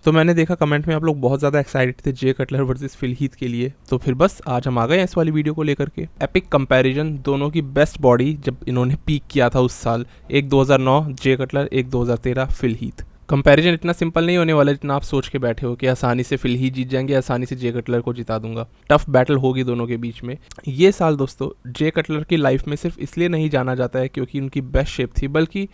तो मैंने देखा कमेंट में आप लोग बहुत ज़्यादा एक्साइटेड थे जे कटलर वर्सेस फिल हीथ के लिए, तो फिर बस आज हम आ गए इस वाली वीडियो को लेकर के। एपिक कंपैरिजन दोनों की बेस्ट बॉडी जब इन्होंने पीक किया था उस साल, एक 2009 जे कटलर, एक 2013 फिल हीथ। कंपैरिजन इतना सिंपल नहीं होने वाला जितना आप सोच के बैठे हो कि आसानी से फिल ही जीत जाएंगे, आसानी से जे कटलर को जिता दूंगा। टफ बैटल होगी दोनों के बीच में। ये साल दोस्तों जे कटलर की लाइफ में सिर्फ इसलिए नहीं जाना जाता है क्योंकि उनकी बेस्ट शेप थी, बल्कि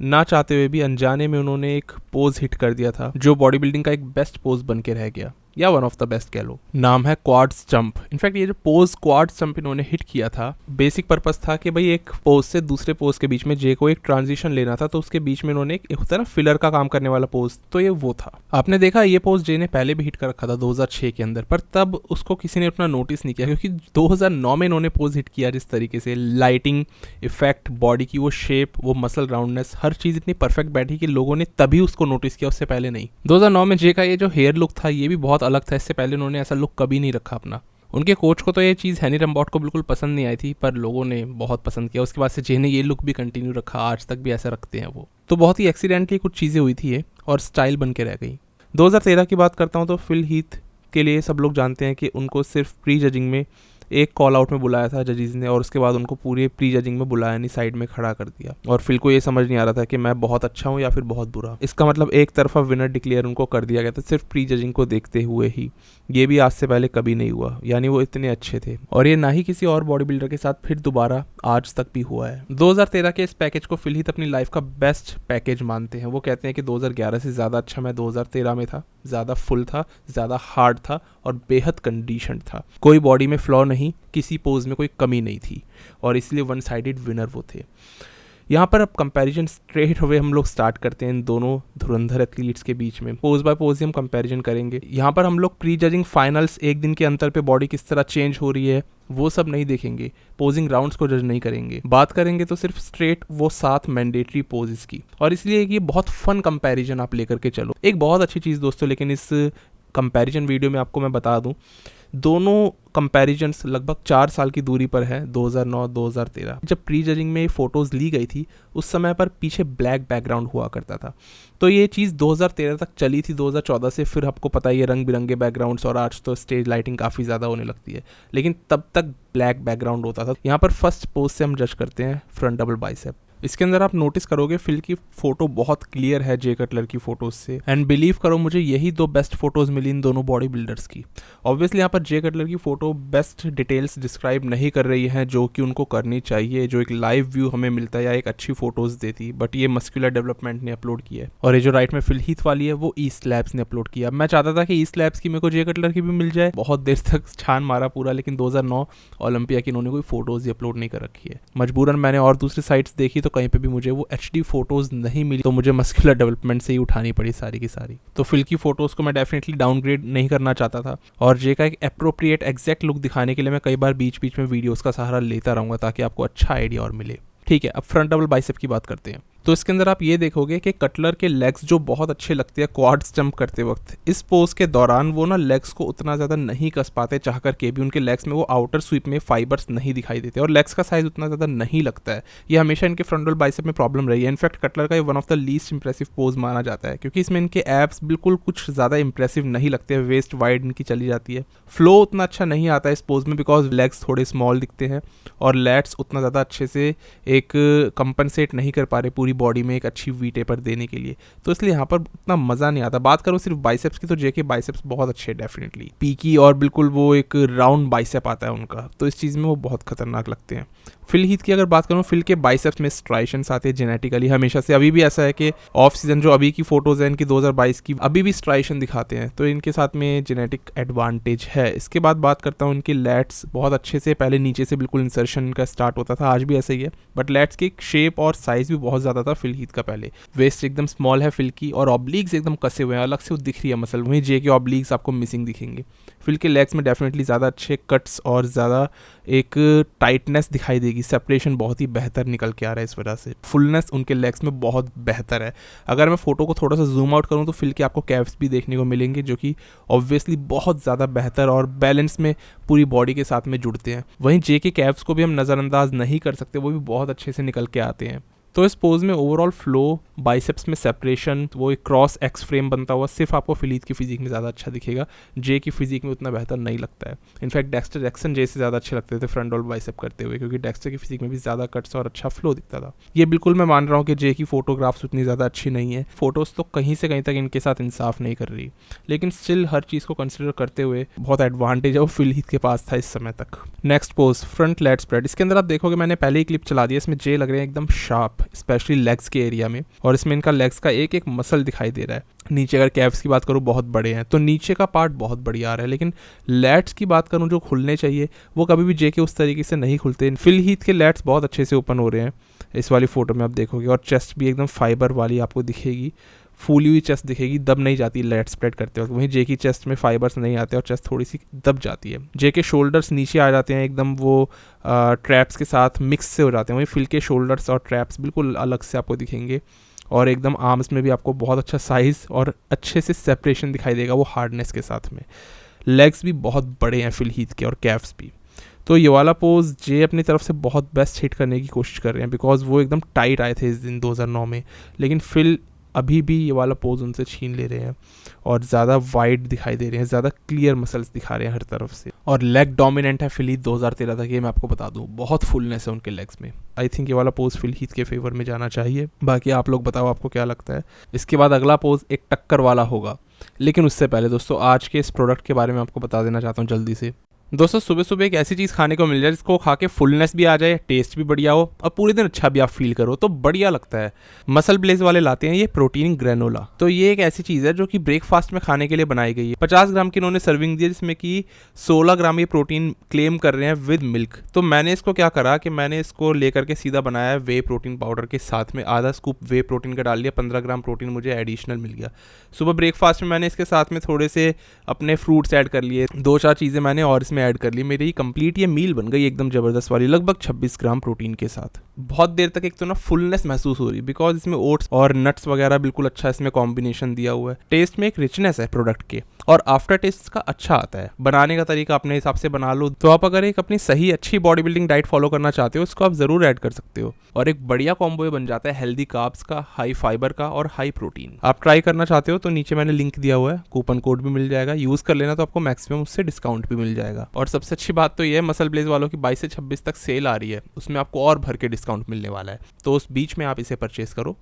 ना चाहते हुए भी अनजाने में उन्होंने एक पोज हिट कर दिया था जो बॉडी बिल्डिंग का एक बेस्ट पोज बन के रह गया, या वन ऑफ द बेस्ट कह लो। नाम है क्वाड्स जंप। इनफैक्ट ये जो पोज क्वाड्स जंप इन्होंने हिट किया था, बेसिक पर्पस था कि भाई एक पोज से दूसरे पोज के बीच में जे को एक ट्रांजिशन लेना था, तो उसके बीच में इन्होंने एक होता है ना फिलर का काम करने वाला पोज, तो ये वो था। आपने देखा ये पोज जे ने पहले भी हिट कर रखा था 2006 के अंदर, पर तब उसको किसी ने उतना नोटिस नहीं किया क्योंकि 2009 में इन्होंने पोज हिट किया जिस तरीके से, लाइटिंग इफेक्ट, बॉडी की वो शेप, वो मसल राउंडनेस, हर चीज इतनी परफेक्ट बैठी कि लोगों ने तभी उसको नोटिस किया, उससे पहले नहीं। 2009 में जे का ये जो हेयर लुक था ये भी बहुत अलग था, इससे पहले उन्होंने ऐसा लुक कभी नहीं रखा अपना। उनके कोच को तो ये चीज़ हैनी रम्बॉट को बिल्कुल पसंद नहीं आई थी, पर लोगों ने बहुत पसंद किया। उसके बाद से जे ने ये लुक भी कंटिन्यू रखा, आज तक भी ऐसा रखते हैं वो। तो बहुत ही एक्सीडेंटली कुछ चीज़ें हुई थी ये और स्टाइल बन के रह गई। 2013 की बात करता हूँ तो फिल हीथ के लिए सब लोग जानते हैं कि उनको सिर्फ प्री जजिंग में एक कॉल आउट में बुलाया था जजीज ने, और उसके बाद उनको पूरे प्री जजिंग में बुलाया नहीं, साइड में खड़ा कर दिया। और फिल को ये समझ नहीं आ रहा था कि मैं बहुत अच्छा हूँ या फिर बहुत बुरा। इसका मतलब एक तरफा विनर डिक्लेयर उनको कर दिया गया था सिर्फ प्री जजिंग को देखते हुए ही। ये भी आज से पहले कभी नहीं हुआ, यानी वो इतने अच्छे थे, और ये ना ही किसी और बॉडी बिल्डर के साथ फिर दोबारा आज तक भी हुआ है। 2013 के इस पैकेज को फिल हीथ अपनी लाइफ का बेस्ट पैकेज मानते हैं। वो कहते हैं कि 2011 से ज़्यादा अच्छा मैं 2013 में था, ज़्यादा फुल था, ज़्यादा हार्ड था और बेहद कंडीशन था। कोई बॉडी में फ्लॉ नहीं, किसी पोज में कोई कमी नहीं थी, और इसलिए वन साइडेड विनर वो थे। यहाँ पर अब कंपैरिजन स्ट्रेट अवे हम लोग स्टार्ट करते हैं इन दोनों धुरंधर एथलीट्स के बीच में। पोज बाय पोज ही हम कंपैरिजन करेंगे। यहाँ पर हम लोग प्री जजिंग फाइनल्स, एक दिन के अंतर पे बॉडी किस तरह चेंज हो रही है, वो सब नहीं देखेंगे। पोजिंग राउंड्स को जज नहीं करेंगे। बात करेंगे तो सिर्फ स्ट्रेट वो 7 मैंडेटरी पोजेस की, और इसलिए ये बहुत फन कंपैरिजन आप लेकर के चलो। एक बहुत अच्छी चीज़ दोस्तों, लेकिन इस कंपैरिजन वीडियो में आपको मैं बता दूं, दोनों कंपैरिजन्स लगभग 4 साल की दूरी पर है, 2009-2013। जब प्री जजिंग में फ़ोटोज़ ली गई थी उस समय पर पीछे ब्लैक बैकग्राउंड हुआ करता था, तो ये चीज़ 2013 तक चली थी। 2014 से फिर आपको पता ही है रंग बिरंगे बैकग्राउंड्स, और आज तो स्टेज लाइटिंग काफ़ी ज़्यादा होने लगती है, लेकिन तब तक ब्लैक बैकग्राउंड होता था। यहाँ पर फर्स्ट पोज से हम जज करते हैं फ्रंट डबल बाइसेप। इसके अंदर आप नोटिस करोगे फिल की फोटो बहुत क्लियर है जे कटलर की फोटोज से, एंड बिलीव करो मुझे यही 2 बेस्ट फोटोज मिली इन दोनों बॉडी बिल्डर्स की। ऑब्वियसली यहाँ पर जे कटलर की फोटो बेस्ट डिटेल्स डिस्क्राइब नहीं कर रही है जो कि उनको करनी चाहिए, जो एक लाइव व्यू हमें मिलता है या एक अच्छी फोटोज देती, बट ये मस्कुलर डेवलपमेंट ने अपलोड किया है। और ये जो राइट में फिल हीथ वाली है वो ईस्ट लैब्स ने अपलोड किया। मैं चाहता था कि ईस्ट लैब्स की मेरे को जे कटलर की भी मिल जाए, बहुत देर तक छान मारा पूरा, लेकिन 2009 ओलंपिया की इन्होंने कोई फोटोज ही अपलोड नहीं कर रखी है। मजबूरन मैंने और दूसरी साइट्स देखी तो कहीं पे भी मुझे वो HD फोटोज नहीं मिली, तो मुझे मस्कुलर डेवलपमेंट से ही उठानी पड़ी सारी की सारी। तो फिल की फोटोज को मैं डेफिनेटली डाउनग्रेड नहीं करना चाहता था, और जे का एक एप्रोप्रिएट एग्जैक्ट लुक दिखाने के लिए मैं कई बार बीच बीच में वीडियोस का सहारा लेता रहूंगा ताकि आपको अच्छा आइडिया और मिले। ठीक है, अब फ्रंट डबल बाइसेप की बात करते हैं। तो इसके अंदर आप ये देखोगे कि कटलर के लेग्स जो बहुत अच्छे लगते हैं क्वाड्स जंप करते वक्त, इस पोज के दौरान वो ना लेग्स को उतना ज़्यादा नहीं कस पाते चाह करके भी। उनके लेग्स में वो आउटर स्वीप में फाइबर्स नहीं दिखाई देते, और लेग्स का साइज उतना ज़्यादा नहीं लगता है। ये हमेशा इनके फ्रंट डबल बाइसेप में प्रॉब्लम रही है। इनफैक्ट कटलर का ये one of the least impressive pose माना जाता है, क्योंकि इसमें इनके एब्स बिल्कुल कुछ ज़्यादा इंप्रेसिव नहीं लगते हैं। वेस्ट वाइड इनकी चली जाती है, फ्लो उतना अच्छा नहीं आता है इस पोज में, बिकॉज लेग्स थोड़े स्मॉल दिखते हैं, और लैट्स उतना ज़्यादा अच्छे से एक कंपनसेट नहीं कर पा रहे पूरी बॉडी में एक अच्छी वी टेपर देने के लिए, तो इसलिए यहाँ पर उतना मजा नहीं आता। बात करूँ सिर्फ बाइसेप्स की तो जे के बाइसेप्स बहुत अच्छे, डेफिनेटली पीकी, और बिल्कुल वो एक राउंड बाइसेप आता है उनका, तो इस चीज़ में वो बहुत खतरनाक लगते हैं। फिल हीथ की अगर बात करूँ, फिल के बाइसेप्स में स्ट्राइशंस आते हैं जेनेटिकली हमेशा से, अभी भी ऐसा है कि ऑफ सीजन जो अभी की फोटोज है इनकी 2022 की, अभी भी स्ट्राइशन दिखाते हैं, तो इनके साथ में जेनेटिक एडवांटेज है। इसके बाद बात करता हूँ इनकी लैट्स बहुत अच्छे से, पहले नीचे से बिल्कुल इंसर्शन का स्टार्ट होता था, आज भी ऐसा ही है, बट लैट्स की शेप और साइज भी बहुत ज़्यादा था फिल हीथ का पहले। वेस्ट एकदम स्मॉल है फिल की, और ऑब्लिक्स एकदम कसे हुए हैं, अलग से वो दिख रही है मसल, वहीं जे के ऑब्लिक्स आपको मिसिंग दिखेंगे। फिल के लेग्स में डेफिनेटली ज़्यादा अच्छे कट्स और ज़्यादा एक टाइटनेस दिखाई देगी, सेपरेशन बहुत ही बेहतर निकल के आ रहा है, इस वजह से फुलनेस उनके लेग्स में बहुत बेहतर है। अगर मैं फोटो को थोड़ा सा जूम आउट करूँ तो फिल के आपको कैव्स भी देखने को मिलेंगे, जो कि ऑब्वियसली बहुत ज़्यादा बेहतर और बैलेंस में पूरी बॉडी के साथ में जुड़ते हैं। वहीं जे के कैव्स को भी हम नज़रअंदाज नहीं कर सकते, वो भी बहुत अच्छे से निकल के आते हैं। तो इस पोज में ओवरऑल फ्लो, बाइसेप्स में सेपरेशन, वो एक क्रॉस एक्स फ्रेम बनता हुआ सिर्फ आपको फिलीत की फिजिक में ज़्यादा अच्छा दिखेगा। जे की फिजिक में उतना बेहतर नहीं लगता है। इनफैक्ट डेक्स्टर जैक्सन जे से ज़्यादा अच्छे लगते थे फ्रंट रोल बाइसेप करते हुए, क्योंकि डेक्स्टर की फिजिक में भी ज़्यादा कट्स और अच्छा फ्लो दिखता था। ये बिल्कुल मैं मान रहा हूँ कि जे की फोटोग्राफ्स उतनी ज़्यादा अच्छी नहीं है, फोटोज़ तो कहीं से कहीं तक इनके साथ इंसाफ नहीं कर रही, लेकिन स्टिल हर चीज़ को कंसिडर करते हुए बहुत एडवांटेज है वो फिलीत के पास था इस समय तक। Next pose front lat spread. इसके अंदर आप देखोगे मैंने पहले ही क्लिप चला दिया, इसमें जे लग रहे हैं एकदम शार्प, स्पेशली लेग्स के एरिया में, और इसमें इनका लेग्स का एक एक मसल दिखाई दे रहा है। नीचे अगर कैव्स की बात करूँ बहुत बड़े हैं, तो नीचे का पार्ट बहुत बढ़िया आ रहा है, लेकिन लैट्स की बात करूँ जो खुलने चाहिए वो कभी भी जे के उस तरीके से नहीं खुलते। फिल हीथ के लैट्स बहुत अच्छे से ओपन हो रहे हैं इस वाली फोटो में आप देखोगे, और चेस्ट भी एकदम फाइबर वाली आपको दिखेगी, फूली हुई चेस्ट दिखेगी, दब नहीं जाती लेट स्प्रेड करते वक्त। वहीं जे की चेस्ट में फाइबर्स नहीं आते और चेस्ट थोड़ी सी दब जाती है। जे के शोल्डर्स नीचे आ जाते हैं एकदम, वो ट्रैप्स के साथ मिक्स से हो जाते हैं। वहीं फिल के शोल्डर्स और ट्रैप्स बिल्कुल अलग से आपको दिखेंगे, और एकदम आर्म्स में भी आपको बहुत अच्छा साइज़ और अच्छे से सेपरेशन दिखाई देगा वो हार्डनेस के साथ में। लेग्स भी बहुत बड़े हैं फिल हीथ के, और कैफ्स भी। तो ये वाला पोज जे अपनी तरफ से बहुत बेस्ट हिट करने की कोशिश कर रहे हैं, बिकॉज वो एकदम टाइट आए थे इस दिन 2009 में, लेकिन फिल अभी भी ये वाला पोज उनसे छीन ले रहे हैं और ज़्यादा वाइड दिखाई दे रहे हैं, ज़्यादा क्लियर मसल्स दिखा रहे हैं हर तरफ से, और लेग डोमिनेंट है फिलीत 2013 तक, ये मैं आपको बता दूं। बहुत फुलनेस है उनके लेग्स में। आई थिंक ये वाला पोज फिलीत के फेवर में जाना चाहिए। बाकी आप लोग बताओ आपको क्या लगता है। इसके बाद अगला पोज एक टक्कर वाला होगा, लेकिन उससे पहले दोस्तों आज के इस प्रोडक्ट के बारे में आपको बता देना चाहता हूँ जल्दी से। दोस्तों सुबह सुबह एक ऐसी चीज़ खाने को मिल जाए जिसको खा के फुलनेस भी आ जाए, टेस्ट भी बढ़िया हो और पूरे दिन अच्छा भी आप फील करो, तो बढ़िया लगता है। मसल ब्लेज वाले लाते हैं ये प्रोटीन ग्रेनोला। तो ये एक ऐसी चीज़ है जो कि ब्रेकफास्ट में खाने के लिए बनाई गई है। 50 ग्राम की इन्होंने सर्विंग दी है, जिसमें कि 16 ग्राम ये प्रोटीन क्लेम कर रहे हैं विद मिल्क। तो मैंने इसको क्या करा कि मैंने इसको लेकर के सीधा बनाया वे प्रोटीन पाउडर के साथ में, आधा स्कूप वे प्रोटीन का डाल दिया, 15 ग्राम प्रोटीन मुझे एडिशनल मिल गया। सुबह ब्रेकफास्ट में मैंने इसके साथ में थोड़े से अपने फ्रूट्स ऐड कर लिए, 2-4 चीज़ें मैंने और इसमें ऐड कर ली। मेरी कंप्लीट ये मील बन गई एकदम ज़बरदस्त वाली, लगभग 26 ग्राम प्रोटीन के साथ। बहुत देर तक एक तो ना फुलनेस महसूस हो रही, बिकॉज इसमें ओट्स और नट्स वगैरह बिल्कुल अच्छा इसमें कॉम्बिनेशन दिया हुआ है। टेस्ट में एक रिचनेस है प्रोडक्ट के, और आफ्टर टेस्ट का अच्छा आता है। बनाने का तरीका अपने हिसाब से बना लो। तो आप अगर एक अपनी सही अच्छी बॉडी बिल्डिंग डाइट फॉलो करना चाहते हो, इसको आप ज़रूर ऐड कर सकते हो, और एक बढ़िया कॉम्बो ये बन जाता है हेल्दी कार्ब्स का, हाई फाइबर का और हाई प्रोटीन। आप ट्राई करना चाहते हो तो नीचे मैंने लिंक दिया हुआ है, कूपन कोड भी मिल जाएगा, यूज़ कर लेना तो आपको मैक्सिमम उससे डिस्काउंट भी मिल जाएगा। और सबसे अच्छी बात तो ये है, मसल ब्लेज वालों की 22 से 26 तक सेल आ रही है, उसमें आपको और भर के डिस्काउंट मिलने वाला है, तो उस बीच में आप इसे परचेज करो।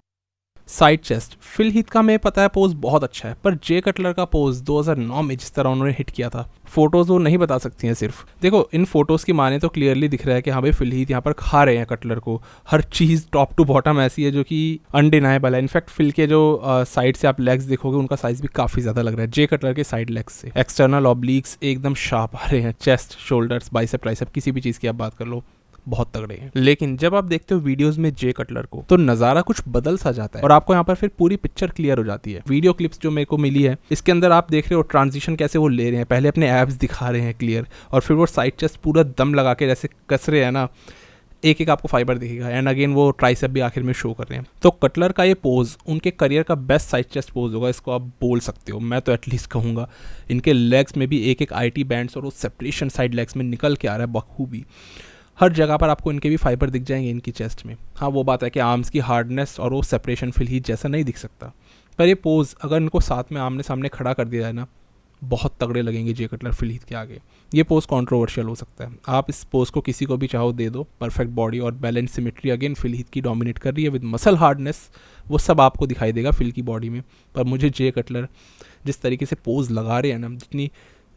साइड चेस्ट फिल हीथ का मैं पता है पोज बहुत अच्छा है, पर जे कटलर का पोज 2009 में जिस तरह उन्होंने हिट किया था, फोटोज वो नहीं बता सकती हैं। सिर्फ देखो इन फोटोज की माने तो क्लियरली दिख रहा है कि हाँ भाई फिल हीथ यहाँ पर खा रहे हैं कटलर को। हर चीज़ टॉप टू बॉटम ऐसी है जो कि अनडिनाइबल है। इनफैक्ट फिल के जो साइड से आप लेग्स देखोगे उनका साइज भी काफ़ी ज़्यादा लग रहा है जे कटलर के साइड लेग्स से। एक्सटर्नल ऑब्लिक्स एकदम शार्प आ रहे हैं, चेस्ट, शोल्डर्स, बाइसेप, ट्राइसेप, किसी भी चीज़ की आप बात कर लो बहुत तगड़े हैं। लेकिन जब आप देखते हो वीडियोस में जे कटलर को, तो नज़ारा कुछ बदल सा जाता है और आपको यहाँ पर फिर पूरी पिक्चर क्लियर हो जाती है। वीडियो क्लिप्स जो मेरे को मिली है इसके अंदर आप देख रहे हो ट्रांजिशन कैसे वो ले रहे हैं, पहले अपने एब्स दिखा रहे हैं क्लियर, और फिर वो साइड चेस्ट पूरा दम लगा के जैसे कस रहे हैं ना, एक एक आपको फाइबर दिखेगा, एंड अगेन वो ट्राइसेप भी आखिर में शो कर रहे हैं। तो कटलर का ये पोज उनके करियर का बेस्ट साइड चेस्ट पोज होगा, इसको आप बोल सकते हो, मैं तो एटलीस्ट कहूँगा। इनके लेग्स में भी एक एक IT बैंड्स और वो सेपरेशन साइड लेग्स में निकल के आ रहा है बखूबी। हर जगह पर आपको इनके भी फाइबर दिख जाएंगे इनकी चेस्ट में। हाँ वो बात है कि आर्म्स की हार्डनेस और वो सेपरेशन फिल हीथ जैसा नहीं दिख सकता, पर ये पोज अगर इनको साथ में आमने सामने खड़ा कर दिया जाए ना, बहुत तगड़े लगेंगे जे कटलर फिल हीथ के आगे। ये पोज कंट्रोवर्शियल हो सकता है, आप इस पोज को किसी को भी चाहो दे दो। परफेक्ट बॉडी और balance symmetry again Phil Heath की डोमिनेट कर रही है विद मसल हार्डनेस, वो सब आपको दिखाई देगा फिल की बॉडी में। पर मुझे जे कटलर जिस तरीके से पोज लगा रहे हैं ना, जितनी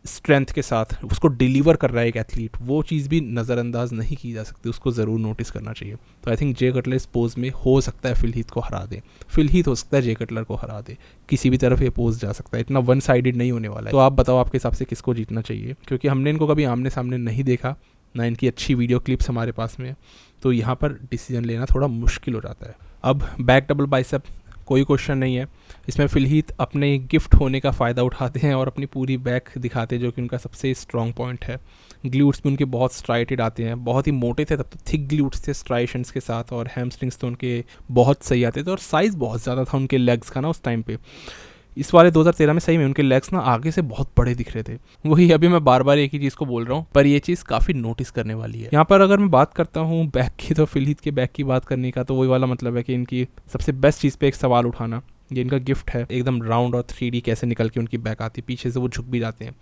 स्ट्रेंथ के साथ उसको डिलीवर कर रहा है एक एथलीट, वो चीज़ भी नज़रअंदाज नहीं की जा सकती, उसको ज़रूर नोटिस करना चाहिए। तो आई थिंक जे कटलर इस पोज में हो सकता है फिल हीथ को हरा दे, फिल हीथ हो सकता है जे कटलर को हरा दे, किसी भी तरफ ये पोज जा सकता है, इतना वन साइडेड नहीं होने वाला है। तो आप बताओ आपके हिसाब से किसको जीतना चाहिए, क्योंकि हमने इनको कभी आमने सामने नहीं देखा, ना इनकी अच्छी वीडियो क्लिप्स हमारे पास में, तो यहाँ पर डिसीजन लेना थोड़ा मुश्किल हो जाता है। अब बैक डबल बाइसेप कोई क्वेश्चन नहीं है, इसमें फिल हीथ अपने गिफ्ट होने का फ़ायदा उठाते हैं और अपनी पूरी बैक दिखाते हैं, जो कि उनका सबसे स्ट्रॉन्ग पॉइंट है। ग्लूट्स भी उनके बहुत स्ट्राइटेड आते हैं, बहुत ही मोटे थे तब तो, थिक ग्लूट्स थे स्ट्राइशंस के साथ, और हैमस्ट्रिंग्स तो उनके बहुत सही आते थे, और साइज़ बहुत ज़्यादा था उनके लेग्स का ना उस टाइम पे। इस वाले 2013 में सही में उनके लेग्स ना आगे से बहुत बड़े दिख रहे थे। वही अभी मैं बार बार एक ही चीज़ को बोल रहा हूँ, पर ये चीज़ काफ़ी नोटिस करने वाली है। यहाँ पर अगर मैं बात करता हूँ बैक की, तो फिल हीथ के बैक की बात करने का तो वही वाला मतलब है कि इनकी सबसे बेस्ट चीज़ पे एक सवाल उठाना, ये इनका गिफ्ट है, एकदम राउंड और 3D कैसे निकल के उनकी बैक आती है, पीछे से वो झुक भी जाते हैं।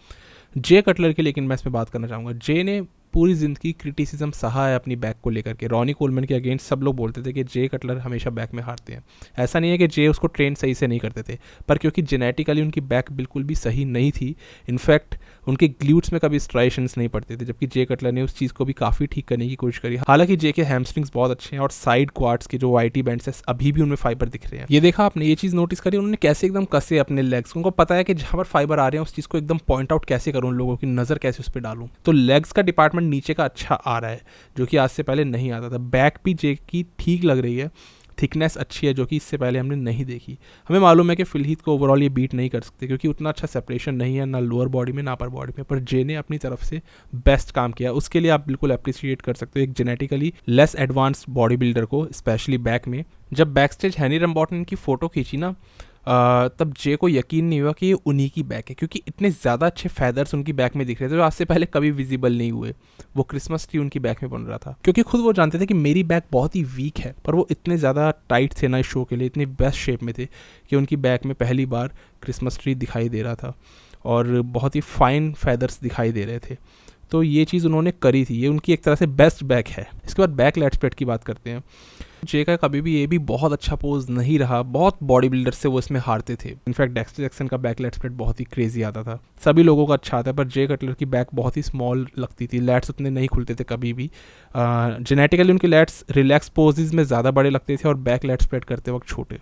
जे कटलर की लेकिन मैं इसमें बात करना चाहूँगा। जे ने पूरी ज़िंदगी क्रिटिसिज्म सहा है अपनी बैक को लेकर के। रॉनी कोलमैन के अगेंस्ट सब लोग बोलते थे कि जे कटलर हमेशा बैक में हारते हैं। ऐसा नहीं है कि जे उसको ट्रेन सही से नहीं करते थे, पर क्योंकि जेनेटिकली उनकी बैक बिल्कुल भी सही नहीं थी, इनफैक्ट उनके ग्लूट्स में कभी स्ट्राइशंस नहीं पड़ते थे, जबकि जे कटलर ने उस चीज़ को भी काफ़ी ठीक करने की कोशिश करी। हालांकि जे के हैमस्ट्रिंग्स बहुत अच्छे हैं और साइड क्वाड्स के जो वाइटी बैंड्स हैं अभी भी उनमें फाइबर दिख रहे हैं। ये देखा आपने, ये चीज़ नोटिस करी उन्होंने कैसे एकदम कसे अपने लेग्स, उनको पता है कि जहाँ पर फाइबर आ रहे हैं उस चीज़ को एकदम पॉइंट आउट कैसे करूँ, लोगों की नज़र कैसे उस पर डालूँ। तो लेग्स का डिपार्टमेंट नीचे का अच्छा आ रहा है, जो कि आज से पहले नहीं आता था। बैक भी जे की ठीक लग रही है, थिकनेस अच्छी है, जो कि इससे पहले हमने नहीं देखी। हमें मालूम है कि फिल हीथ को ओवरऑल ये बीट नहीं कर सकते, क्योंकि उतना अच्छा सेपरेशन नहीं है ना लोअर बॉडी में ना अपर बॉडी में, पर जे ने अपनी तरफ से बेस्ट काम किया, उसके लिए आप बिल्कुल अप्रिशिएट कर सकते हो एक genetically less advanced body builder को, स्पेशली बैक में। जब बैक स्टेज हैनी रैम्बॉट की फ़ोटो खींची ना, तब जे को यकीन नहीं हुआ कि ये उन्हीं की बैक है, क्योंकि इतने ज़्यादा अच्छे फैदर्स उनकी बैक में दिख रहे थे जो आज से पहले कभी विजिबल नहीं हुए। वो क्रिसमस ट्री उनकी बैक में बन रहा था, क्योंकि खुद वो जानते थे कि मेरी बैक बहुत ही वीक है, पर वो इतने ज़्यादा टाइट थे ना इस शो के लिए, इतनी बेस्ट शेप में थे कि उनकी बैक में पहली बार क्रिसमस ट्री दिखाई दे रहा था और बहुत ही फाइन फैदर्स दिखाई दे रहे थे। तो ये चीज़ उन्होंने करी थी, ये उनकी एक तरह से बेस्ट बैक है। इसके बाद बैक लेट स्प्रेड की बात करते हैं। जे का कभी भी ये भी बहुत अच्छा पोज नहीं रहा, बहुत बॉडी बिल्डर से वो इसमें हारते थे। इनफैक्ट डेक्स्टर जैक्सन का बैक लेट स्प्रेड बहुत ही क्रेजी आता था, सभी लोगों का अच्छा आता है, पर जे कटलर की बैक बहुत ही स्मॉल लगती थी, लैट्स उतने नहीं खुलते थे कभी भी। जेनेटिकली उनके लैट्स रिलैक्स पोजेज में ज़्यादा बड़े लगते थे और बैक लेट स्प्रेड करते वक्त छोटे।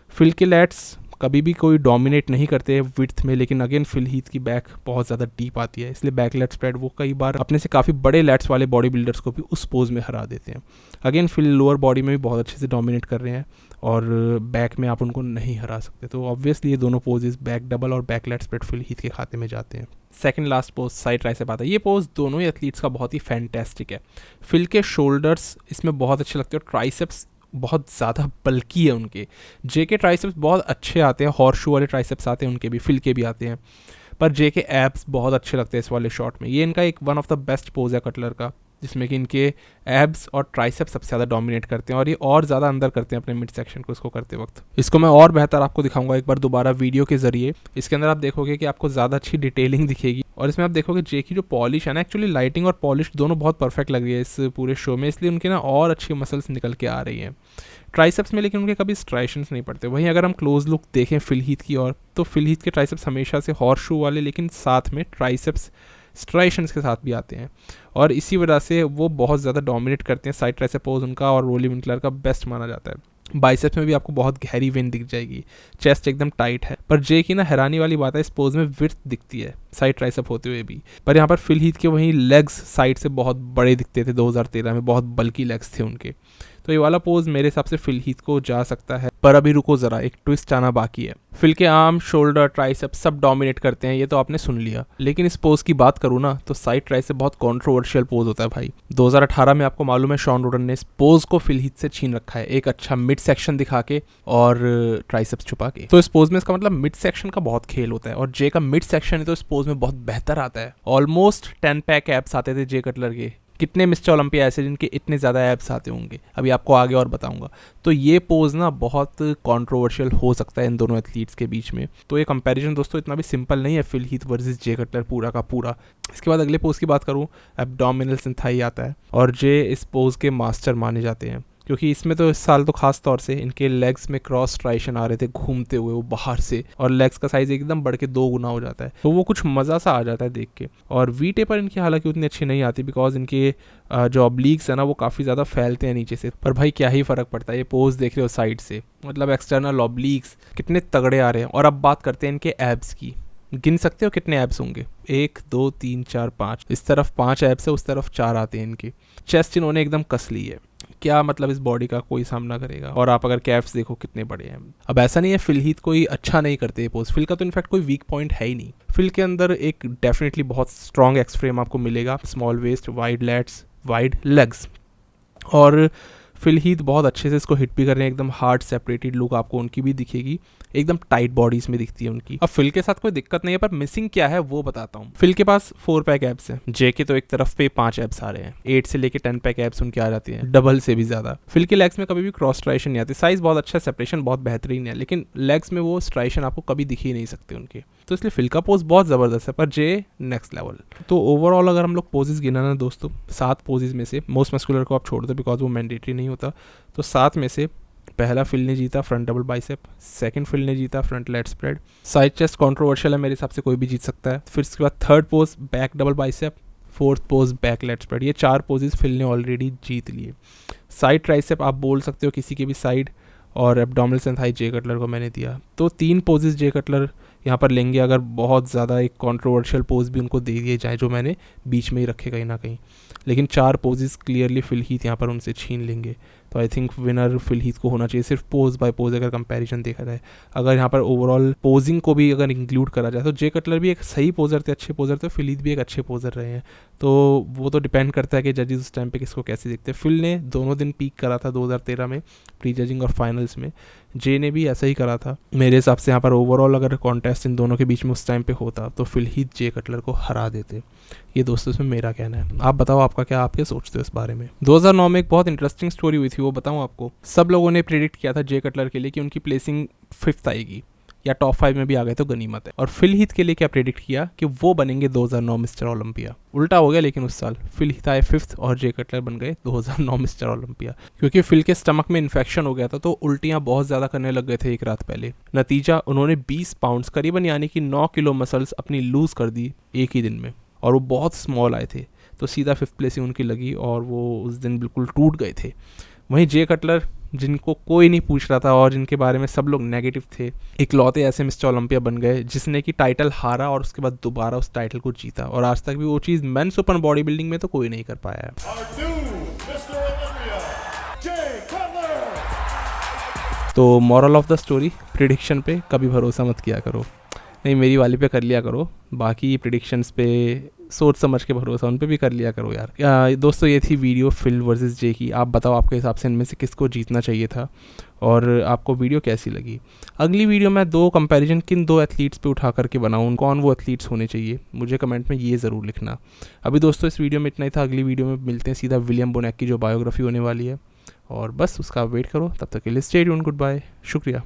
फिल के लैट्स कभी भी कोई डोमिनेट नहीं करते विड्थ में, लेकिन अगेन फिल हीथ की बैक बहुत ज़्यादा डीप आती है, इसलिए बैक लेट स्प्रेड वो कई बार अपने से काफ़ी बड़े लैट्स वाले बॉडी बिल्डर्स को भी उस पोज में हरा देते हैं। अगेन फिल लोअर बॉडी में भी बहुत अच्छे से डोमिनेट कर रहे हैं और बैक में आप उनको नहीं हरा सकते, तो ऑब्वियसली ये दोनों पोजेज बैक डबल और back lat spread Phil Heath के खाते में जाते हैं। Second last pose side tricep आता है। ये पोज दोनों ही एथलीट्स का बहुत ही फैंटेस्टिक है। फिल के शोल्डर्स इसमें बहुत अच्छे लगते हैं और ट्राइसेप्स बहुत ज़्यादा बल्कि है उनके। जे के ट्राइसेप्स बहुत अच्छे आते हैं, हॉर्सशू वाले ट्राइसेप्स आते हैं उनके भी, फिल के भी आते हैं, पर जे के एब्स बहुत अच्छे लगते हैं इस वाले शॉट में। ये इनका एक one of the best pose है कटलर का, जिसमें कि इनके एब्स और ट्राइसेप्स सबसे ज़्यादा डोमिनेट करते हैं और ये और ज़्यादा अंदर करते हैं अपने मिड सेक्शन को इसको करते वक्त। इसको मैं और बेहतर आपको दिखाऊंगा एक बार दोबारा वीडियो के जरिए। इसके अंदर आप देखोगे कि आपको ज़्यादा अच्छी डिटेलिंग दिखेगी और इसमें आप देखोगे जे की जो पॉलिश है ना, एक्चुअली लाइटिंग और पॉलिश दोनों बहुत परफेक्ट लग रही है इस पूरे शो में, इसलिए उनकी ना और अच्छी मसल्स निकल के आ रही हैं ट्राइसेप्स में, लेकिन उनके कभी स्ट्राइशंस नहीं पड़ते। वहीं अगर हम क्लोज लुक देखें फिल हीथ की ओर, तो फिल हीथ के ट्राइसेप्स हमेशा से हॉर्सशू वाले, लेकिन साथ में ट्राइसेप्स स्ट्राइशंस के साथ भी आते हैं और इसी वजह से वो बहुत ज़्यादा डोमिनेट करते हैं। साइड ट्राइसेप पोज उनका और रोली विंकलर का बेस्ट माना जाता है। बाइसेप्स में भी आपको बहुत गहरी वेन दिख जाएगी, चेस्ट एकदम टाइट है, पर जे की ना हैरानी वाली बात है इस पोज में विड्थ दिखती है साइड ट्राइसेप होते हुए भी। पर यहाँ पर फिल हीथ के वहीं लेग्स साइड से बहुत बड़े दिखते थे 2013 में, बहुत बल्कि लेग्स थे उनके। तो ये वाला पोज मेरे हिसाब से फिल हीथ को जा सकता है, पर अभी रुको ज़रा, एक ट्विस्ट आना बाकी है। फिल के आर्म, शोल्डर, ट्राइसेप सब डोमिनेट करते हैं, ये तो आपने सुन लिया, लेकिन इस पोज की बात करूँ ना तो साइड ट्राइसेप बहुत कंट्रोवर्शियल पोज होता है भाई। 2018 में आपको मालूम है शॉन रोडन ने इस पोज को फिल हीथ से छीन रखा है, एक अच्छा मिड सेक्शन दिखा के और ट्राइसेप्स छुपा के। तो इस पोज में इसका मतलब मिड सेक्शन का बहुत खेल होता है और जे का मिड सेक्शन है तो इस पोज में बहुत बेहतर आता है। ऑलमोस्ट 10 पैक एब्स आते थे जे कटलर के। कितने मिस्टर ओलंपिया ऐसे जिनके इतने ज़्यादा एब्स आते होंगे, अभी आपको आगे और बताऊंगा। तो ये पोज ना बहुत कंट्रोवर्शियल हो सकता है इन दोनों एथलीट्स के बीच में। तो ये कंपैरिजन दोस्तों इतना भी सिंपल नहीं है फिल हीथ वर्सेस जे कटलर पूरा का पूरा। इसके बाद अगले पोज की बात करूँ, एब्डोमिनल्स इन थाई आता है और जे इस पोज के मास्टर माने जाते हैं, क्योंकि इसमें तो इस साल तो खास तौर से इनके लेग्स में क्रॉस ट्राइशन आ रहे थे घूमते हुए वो बाहर से, और लेग्स का साइज एकदम बढ़ के 2 गुना हो जाता है, तो वो कुछ मज़ा सा आ जाता है देख के। और वी टेपर इनकी हालांकि उतनी अच्छी नहीं आती, बिकॉज इनके जो ऑब्लिक्स है ना वो काफ़ी ज़्यादा फैलते हैं नीचे से। पर भाई क्या ही फ़र्क पड़ता है, ये पोज देख रहे हो साइड से, मतलब एक्सटर्नल ऑब्लिक्स कितने तगड़े आ रहे हैं। और अब बात करते हैं इनके एब्स की। गिन सकते हो कितने एब्स होंगे? 1 2 3 4 5। इस तरफ 5 एब्स है, उस तरफ 4 आते हैं इनके। चेस्ट इन्होंने एकदम कस ली है, क्या मतलब इस बॉडी का कोई सामना करेगा। और आप अगर कैफ्स देखो कितने बड़े हैं। अब ऐसा नहीं है फिल हीथ कोई अच्छा नहीं करते पोज, फिल का तो इनफैक्ट कोई वीक पॉइंट है ही नहीं। फिल के अंदर एक डेफिनेटली बहुत स्ट्रॉन्ग एक्स फ्रेम आपको मिलेगा, small waist, wide lats, wide legs, और फिल हीथ बहुत अच्छे से इसको हिट भी कर रहे हैं, एकदम हार्ड सेपरेटेड लुक आपको उनकी भी दिखेगी। एकदम टाइट बॉडीज में दिखती है उनकी। अब फिल के साथ कोई दिक्कत नहीं है, पर मिसिंग क्या है वो बताता हूँ। फिल के पास 4 पैक एब्स है, जे के तो एक तरफ पे 5 एब्स आ रहे हैं, 8 से लेके 10 पैक एब्स उनके आ जाती हैं, डबल से भी ज्यादा। फिल के लेग्स में कभी भी क्रॉस स्ट्राइशन नहीं आती, साइज बहुत अच्छा, सेपरेशन बहुत बेहतरीन है, लेकिन लेग्स में वो स्ट्राइशन आपको कभी दिख ही नहीं सकते उनके, तो इसलिए फिल का पोज बहुत जबरदस्त है, पर जे नेक्स्ट लेवल। तो ओवरऑल अगर हम लोग पोजेस गिनाना दोस्तों, 7 पोजेस में से मोस्ट मस्कुलर को आप छोड़ दो बिकॉज वो मैंडेटरी नहीं होता, तो 7 में से पहला फिल ने जीता front double bicep, second Phil ने जीता front lat spread, side chest controversial है मेरे हिसाब से, कोई भी जीत सकता है। फिर उसके बाद third pose back double bicep, fourth pose back lat spread, ये 4 पोजेस फिल ने ऑलरेडी जीत लिए। साइड ट्राइसेप आप बोल सकते हो किसी के भी साइड, और abdominal and thigh Jay Cutler को मैंने दिया, तो 3 पोजेस जे कटलर यहाँ पर लेंगे, अगर बहुत ज़्यादा एक कंट्रोवर्शियल पोज भी उनको दे दिए जाए जो मैंने बीच में ही रखे कहीं ना कहीं, लेकिन 4 पोजेस क्लियरली फिल हीथ यहाँ पर उनसे छीन लेंगे। तो I think winner Phil Heath को होना चाहिए, सिर्फ पोज बाय पोज अगर कंपैरिजन देखा जाए। अगर यहाँ पर ओवरऑल पोजिंग को भी अगर इंक्लूड करा जाए तो जे कटलर भी एक सही पोजर थे, अच्छे पोजर थे, फिल हीथ भी एक अच्छे पोजर रहे हैं, तो वो तो डिपेंड करता है कि जजेस उस टाइम पे किसको कैसे देखते हैं। फिल ने दोनों दिन पीक करा था 2013 में प्री जजिंग और फाइनल्स में, जे ने भी ऐसा ही करा था। मेरे हिसाब से यहाँ पर ओवरऑल अगर कॉन्टेस्ट इन दोनों के बीच में उस टाइम पे होता तो फिल हीथ जे कटलर को हरा देते। ये दोस्तों इसमें मेरा कहना है, आप बताओ आपका क्या, आप क्या सोचते हो इस बारे में। 2009 में एक बहुत इंटरेस्टिंग स्टोरी हुई थी, वो बताऊं आपको। सब लोगों ने प्रेडिक्ट किया था जे कटलर के लिए कि उनकी प्लेसिंग 5th आएगी या टॉप 5 में भी आ गए तो गनीमत है, और फिल हीथ के लिए क्या प्रेडिक्ट किया कि वो बनेंगे 2009 मिस्टर ओलंपिया। उल्टा हो गया, लेकिन उस साल फिल हीथ आए 5th और जे कटलर बन गए 2009 मिस्टर ओलंपिया, क्योंकि फिल के स्टमक में इन्फेक्शन हो गया था, तो उल्टियां बहुत ज़्यादा करने लग गए थे एक रात पहले। नतीजा उन्होंने 20 पाउंड्स करीबन यानी कि 9 किलो मसल्स अपनी लूज़ कर दी एक ही दिन में, और वो बहुत स्मॉल आए थे, तो सीधा 5th प्लेसिंग उनकी लगी और वो उस दिन बिल्कुल टूट गए थे। वहीं जे कटलर, जिनको कोई नहीं पूछ रहा था और जिनके बारे में सब लोग नेगेटिव थे, इकलौते ऐसे मिस्टर ओलंपिया बन गए जिसने कि टाइटल हारा और उसके बाद दोबारा उस टाइटल को जीता, और आज तक भी वो चीज़ मेंस ओपन बॉडी बिल्डिंग में तो कोई नहीं कर पाया है। तो moral of the story, prediction पे कभी भरोसा मत किया करो, नहीं मेरी वाली पे कर लिया करो, बाकी प्रिडिक्शंस पे सोच समझ के भरोसा उन पे भी कर लिया करो यार। दोस्तों ये थी वीडियो फिल वर्सेस जे की, आप बताओ आपके हिसाब से इनमें से किसको जीतना चाहिए था और आपको वीडियो कैसी लगी। अगली वीडियो में 2 कंपैरिजन किन 2 एथलीट्स पे उठा करके बनाऊँ, कौन वो एथलीट्स होने चाहिए, मुझे कमेंट में ये ज़रूर लिखना। अभी दोस्तों इस वीडियो में इतना ही था, अगली वीडियो में मिलते हैं सीधा विलियम बोनेक की जो बायोग्राफी होने वाली है, और बस उसका वेट करो, तब तक के लिए स्टे ट्यून्ड, गुड बाय, शुक्रिया।